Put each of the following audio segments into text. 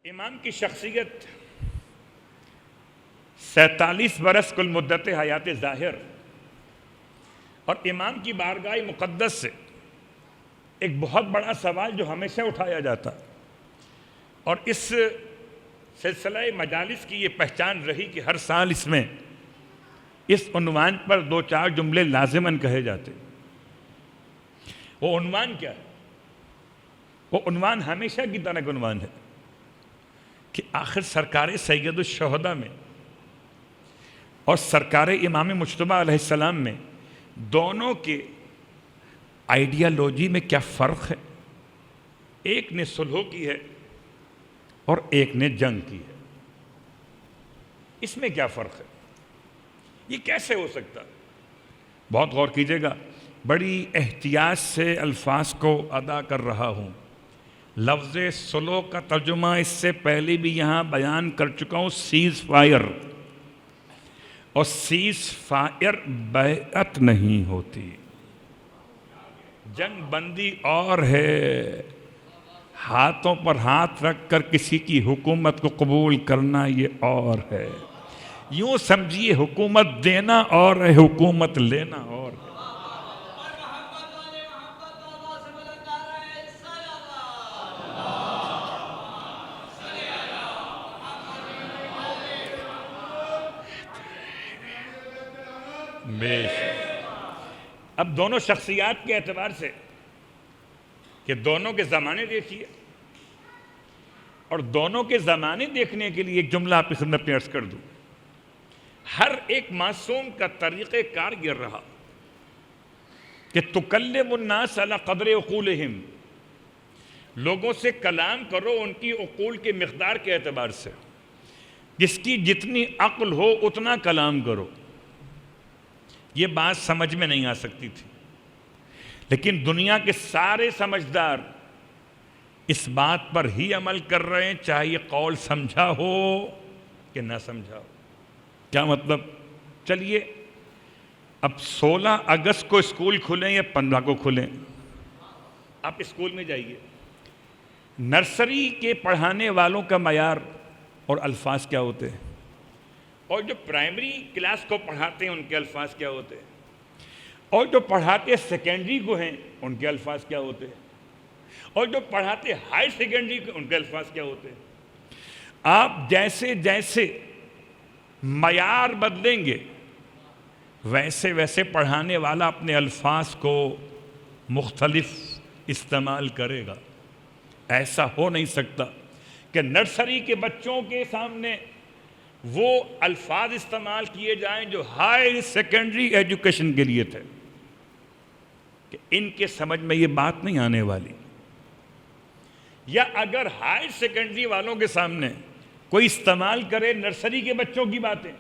امام کی شخصیت 47 برس کل مدت حیات ظاہر اور امام کی بارگاہ مقدس سے ایک بہت بڑا سوال جو ہمیشہ اٹھایا جاتا اور اس سلسلہ مجالس کی یہ پہچان رہی کہ ہر سال اس میں اس عنوان پر 2-4 جملے لازماً کہے جاتے. وہ عنوان کیا ہے؟ وہ عنوان ہمیشہ کی طرح عنوان ہے کہ آخر سرکار سید الشہداء میں اور سرکار امام مجتبیٰ علیہ السلام میں دونوں کے آئیڈیالوجی میں کیا فرق ہے؟ ایک نے صلح کی ہے اور ایک نے جنگ کی ہے. اس میں کیا فرق ہے؟ یہ کیسے ہو سکتا؟ بہت غور کیجئے گا. بڑی احتیاط سے الفاظ کو ادا کر رہا ہوں. لفظ صلح کا ترجمہ اس سے پہلے بھی یہاں بیان کر چکا ہوں، سیز فائر. اور سیز فائر بیعت نہیں ہوتی. جنگ بندی اور ہے، ہاتھوں پر ہاتھ رکھ کر کسی کی حکومت کو قبول کرنا یہ اور ہے. یوں سمجھیے حکومت دینا اور ہے، حکومت لینا اور ہے. اب دونوں شخصیات کے اعتبار سے کہ دونوں کے زمانے دیکھیے اور دونوں کے زمانے دیکھنے کے لیے ایک جملہ آپ کی خدمت میں عرض کر دوں. ہر ایک معصوم کا طریقہ کار یہ رہا کہ تکلم الناس علی قدر عقولہم، لوگوں سے کلام کرو ان کی عقول کے مقدار کے اعتبار سے. جس کی جتنی عقل ہو اتنا کلام کرو. یہ بات سمجھ میں نہیں آ سکتی تھی، لیکن دنیا کے سارے سمجھدار اس بات پر ہی عمل کر رہے ہیں، چاہے یہ قول سمجھا ہو کہ نہ سمجھا ہو. کیا مطلب؟ چلیے اب 16 اگست کو اسکول کھلیں یا 15 کو کھلیں، آپ اسکول میں جائیے. نرسری کے پڑھانے والوں کا معیار اور الفاظ کیا ہوتے ہیں، اور جو پرائمری کلاس کو پڑھاتے ہیں ان کے الفاظ کیا ہوتے ہیں، اور جو پڑھاتے سیکنڈری کو ہیں ان کے الفاظ کیا ہوتے ہیں، اور جو پڑھاتے ہائی سیکنڈری کو ان کے الفاظ کیا ہوتے ہیں. آپ جیسے جیسے معیار بدلیں گے ویسے ویسے پڑھانے والا اپنے الفاظ کو مختلف استعمال کرے گا. ایسا ہو نہیں سکتا کہ نرسری کے بچوں کے سامنے وہ الفاظ استعمال کیے جائیں جو ہائی سیکنڈری ایجوکیشن کے لیے تھے، کہ ان کے سمجھ میں یہ بات نہیں آنے والی. یا اگر ہائی سیکنڈری والوں کے سامنے کوئی استعمال کرے نرسری کے بچوں کی باتیں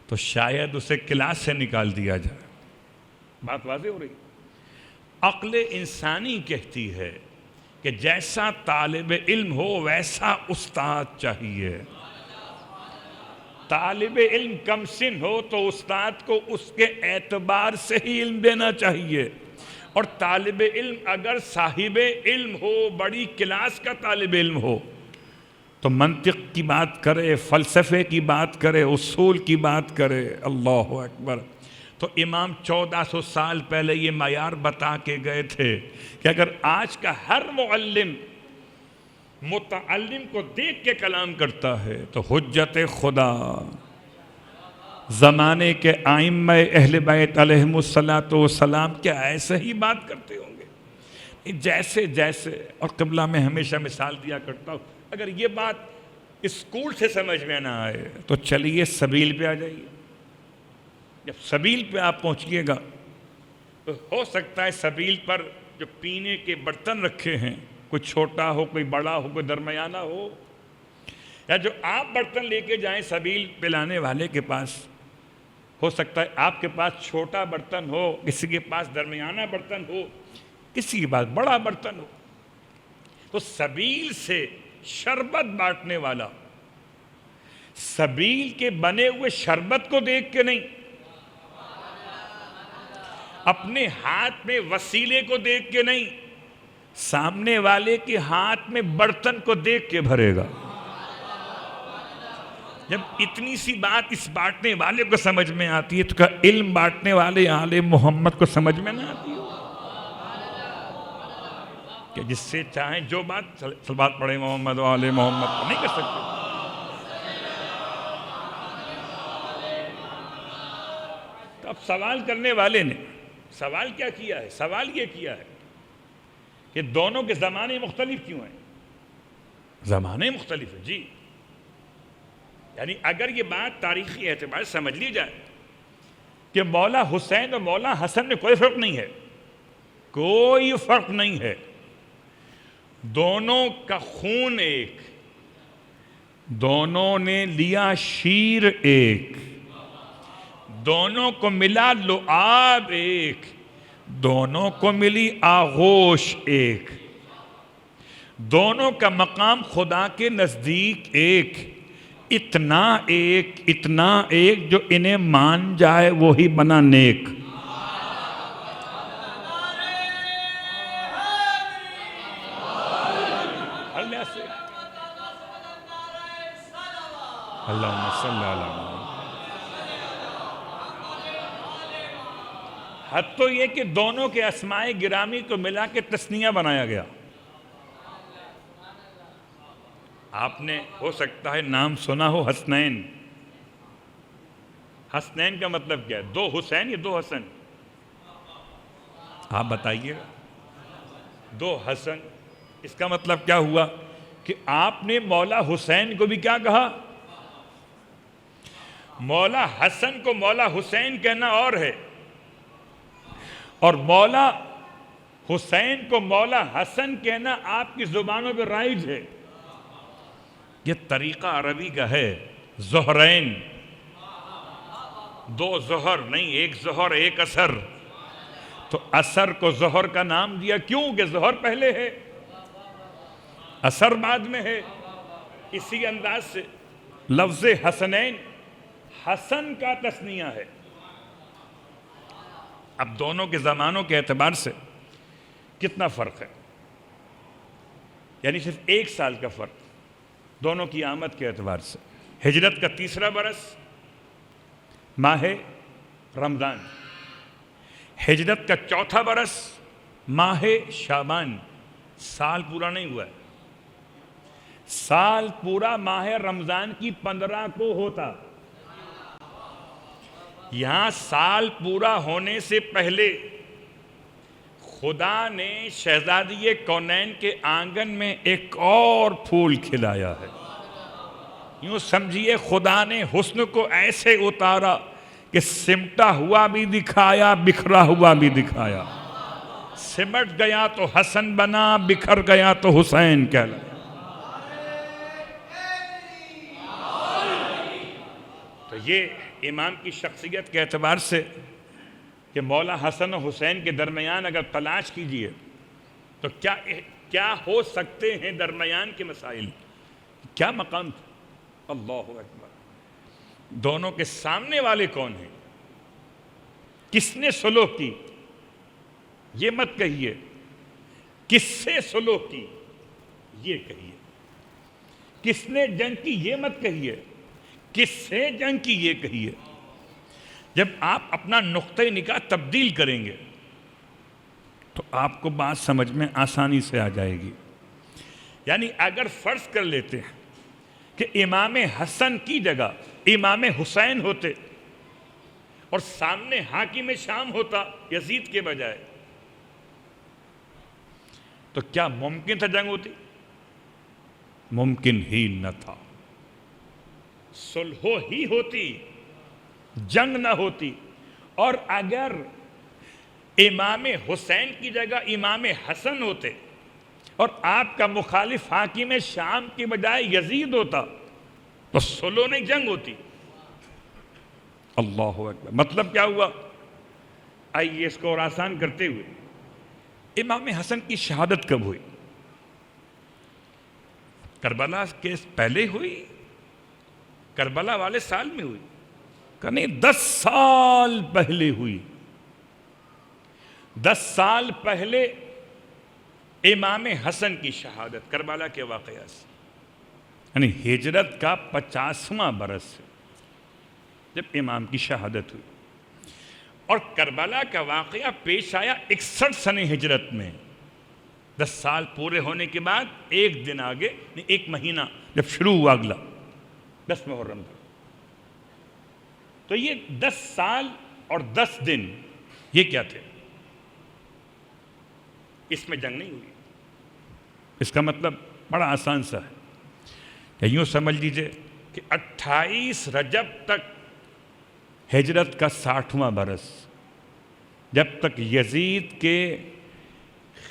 تو شاید اسے کلاس سے نکال دیا جائے. بات واضح ہو رہی. عقل انسانی کہتی ہے کہ جیسا طالب علم ہو ویسا استاد چاہیے. طالب علم کم سن ہو تو استاد کو اس کے اعتبار سے ہی علم دینا چاہیے، اور طالب علم اگر صاحب علم ہو، بڑی کلاس کا طالب علم ہو، تو منطق کی بات کرے، فلسفے کی بات کرے، اصول کی بات کرے. اللہ اکبر. تو امام 1400 سال پہلے یہ معیار بتا کے گئے تھے کہ اگر آج کا ہر معلم متعلم کو دیکھ کے کلام کرتا ہے تو حجت خدا زمانے کے ائمہ اہل بیت علیہم السلام کیا ایسے ہی بات کرتے ہوں گے جیسے جیسے. اور قبلہ میں ہمیشہ مثال دیا کرتا ہوں، اگر یہ بات اسکول سے سمجھ میں نہ آئے تو چلیے سبیل پہ آ جائیے. جب سبیل پہ آپ پہنچیے گا تو ہو سکتا ہے سبیل پر جو پینے کے برتن رکھے ہیں کوئی چھوٹا ہو، کوئی بڑا ہو، کوئی درمیانہ ہو، یا جو آپ برتن لے کے جائیں سبیل پہ لانے والے کے پاس، ہو سکتا ہے آپ کے پاس چھوٹا برتن ہو، کسی کے پاس درمیانہ برتن ہو، کسی کے پاس بڑا برتن ہو. تو سبیل سے شربت بانٹنے والا سبیل کے بنے ہوئے شربت کو دیکھ کے نہیں، اپنے ہاتھ میں وسیلے کو دیکھ کے نہیں، سامنے والے کے ہاتھ میں برتن کو دیکھ کے بھرے گا۔ جب اتنی سی بات اس بانٹنے والے کو سمجھ میں آتی ہے تو کیا علم بانٹنے والے آل محمد کو سمجھ میں نہ آتی ہو کہ جس سے چاہیں جو بات پڑھے محمد و آل محمد کو نہیں کر سکتے۔ تو اب سوال کرنے والے نے سوال کیا کیا ہے؟ سوال یہ کیا ہے کہ دونوں کے زمانے مختلف کیوں ہیں؟ زمانے مختلف ہیں جی، یعنی اگر یہ بات تاریخی اعتبار سے سمجھ لی جائے کہ مولا حسین اور مولا حسن میں کوئی فرق نہیں ہے، کوئی فرق نہیں ہے، دونوں کا خون ایک، دونوں نے لیا شیر ایک، دونوں کو ملا لعاب ایک، دونوں کو ملی آغوش ایک، دونوں کا مقام خدا کے نزدیک ایک، اتنا ایک جو انہیں مان جائے وہی بنا نیک۔ اللہم صلی علی محمد۔ حد تو یہ کہ دونوں کے اسماء گرامی کو ملا کے تثنیہ بنایا گیا۔ آپ نے ہو سکتا ہے نام سنا ہو حسنین۔ حسنین کا مطلب کیا ہے؟ دو حسین یا دو حسن؟ آپ بتائیے گا۔ دو حسن، اس کا مطلب کیا ہوا کہ آپ نے مولا حسین کو بھی کیا کہا؟ مولا حسن کو مولا حسین کہنا اور ہے، اور مولا حسین کو مولا حسن کہنا آپ کی زبانوں پہ رائج ہے۔ یہ طریقہ عربی کا ہے، زہرین، دو زہر نہیں، ایک زہر ایک اثر، تو اثر کو زہر کا نام دیا کیوں کہ زہر پہلے ہے، اثر بعد میں ہے۔ اسی انداز سے لفظ حسنین حسن کا تثنیہ ہے۔ اب دونوں کے زمانوں کے اعتبار سے کتنا فرق ہے؟ یعنی صرف 1 سال کا فرق دونوں کی آمد کے اعتبار سے۔ ہجرت کا 3را برس ماہ رمضان، ہجرت کا 4تھا برس ماہ شعبان، سال پورا نہیں ہوا ہے، سال پورا ماہ رمضان کی 15 کو ہوتا۔ یہاں سال پورا ہونے سے پہلے خدا نے شہزادی کونین کے آنگن میں ایک اور پھول کھلایا ہے۔ یوں سمجھیے خدا نے حسن کو ایسے اتارا کہ سمٹا ہوا بھی دکھایا، بکھرا ہوا بھی دکھایا۔ سمٹ گیا تو حسن بنا، بکھر گیا تو حسین کہلایا۔ تو یہ امام کی شخصیت کے اعتبار سے کہ مولا حسن و حسین کے درمیان اگر تلاش کیجئے تو کیا ہو سکتے ہیں درمیان کے مسائل، کیا مقام تھا۔ اللہ اکبر۔ دونوں کے سامنے والے کون ہیں؟ کس نے سلوک کی؟ یہ مت کہیے کس سے سلوک کی، یہ کہیے کس نے جنگ کی، یہ مت کہیے کس سے جنگ کی، یہ کہیے۔ جب آپ اپنا نقطہ نگاہ تبدیل کریں گے تو آپ کو بات سمجھ میں آسانی سے آ جائے گی۔ یعنی اگر فرض کر لیتے ہیں کہ امام حسن کی جگہ امام حسین ہوتے اور سامنے حاکم شام ہوتا یزید کے بجائے، تو کیا ممکن تھا جنگ ہوتی؟ ممکن ہی نہ تھا۔ صلح ہی ہوتی، جنگ نہ ہوتی۔ اور اگر امام حسین کی جگہ امام حسن ہوتے اور آپ کا مخالف حاکم شام کی بجائے یزید ہوتا تو صلح نہیں جنگ ہوتی۔ اللہ اکبر۔ مطلب کیا ہوا؟ آئیے اس کو اور آسان کرتے ہوئے، امام حسن کی شہادت کب ہوئی؟ کربلا کے پہلے ہوئی؟ کربلا والے سال میں ہوئی؟ کہ نہیں، 10 سال پہلے ہوئی۔ 10 سال پہلے امام حسن کی شہادت کربلا کے واقعہ سے، یعنی ہجرت کا 50واں برس ہے جب امام کی شہادت ہوئی، اور کربلا کا واقعہ پیش آیا 61 سنہ ہجرت میں، 10 سال پورے ہونے کے بعد ایک دن آگے، ایک مہینہ جب شروع ہوا اگلا 10 محرم تھا۔ تو یہ 10 سال اور 10 دن یہ کیا تھے؟ اس میں جنگ نہیں ہوئی۔ اس کا مطلب بڑا آسان سا ہے کہ یوں سمجھ لیجئے کہ 28 رجب تک ہجرت کا 60واں برس، جب تک یزید کے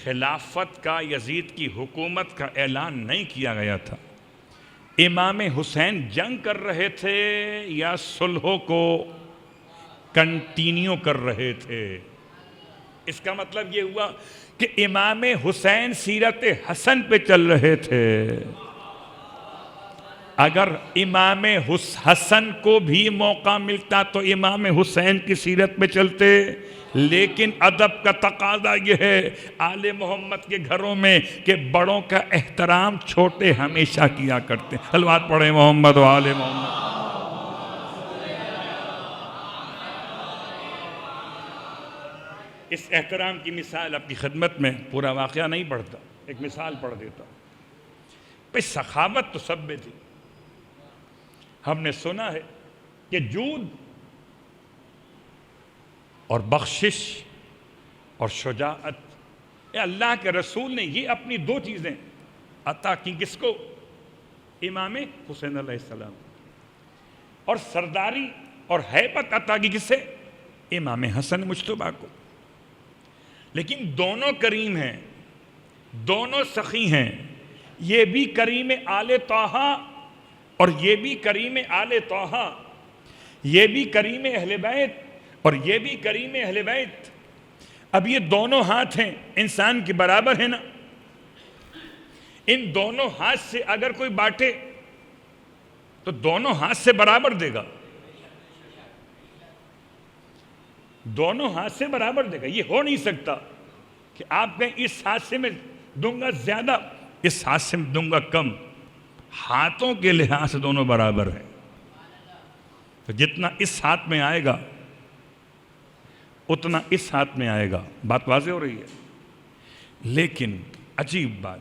خلافت کا، یزید کی حکومت کا اعلان نہیں کیا گیا تھا، امام حسین جنگ کر رہے تھے یا صلح کو کنٹینیو کر رہے تھے؟ اس کا مطلب یہ ہوا کہ امام حسین سیرت حسن پہ چل رہے تھے۔ اگر امام حسن کو بھی موقع ملتا تو امام حسین کی سیرت پہ چلتے، لیکن ادب کا تقاضا یہ ہے آل محمد کے گھروں میں کہ بڑوں کا احترام چھوٹے ہمیشہ کیا کرتے ہیں۔ صلوات پڑھیں محمد و آل محمد۔ اس احترام کی مثال آپ کی خدمت میں، پورا واقعہ نہیں پڑھتا، ایک مثال پڑھ دیتا ہوں۔ بھئی سخاوت تو سب میں تھی۔ ہم نے سنا ہے کہ جود اور بخشش اور شجاعت، اللہ کے رسول نے یہ اپنی 2 چیزیں عطا کی کس کو؟ امام حسین علیہ السلام۔ اور سرداری اور ہیبت عطا کی کس سے؟ امام حسن مجتبیٰ کو۔ لیکن دونوں کریم ہیں، دونوں سخی ہیں، یہ بھی کریم آل طٰہٰ اور یہ بھی کریم آل طٰہٰ، یہ بھی کریم اہل بیت اور یہ بھی کریم اہل بیت۔ اب یہ دونوں ہاتھ ہیں انسان کے برابر ہیں نا، ان دونوں ہاتھ سے اگر کوئی بانٹے تو دونوں ہاتھ سے برابر دے گا، دونوں ہاتھ سے برابر دے گا۔ یہ ہو نہیں سکتا کہ آپ کہیں اس ہاتھ سے میں دوں گا زیادہ، اس ہاتھ سے میں دوں گا کم۔ ہاتھوں کے لحاظ سے دونوں برابر ہیں، تو جتنا اس ہاتھ میں آئے گا اتنا اس ہاتھ میں آئے گا۔ بات واضح ہو رہی ہے؟ لیکن عجیب بات،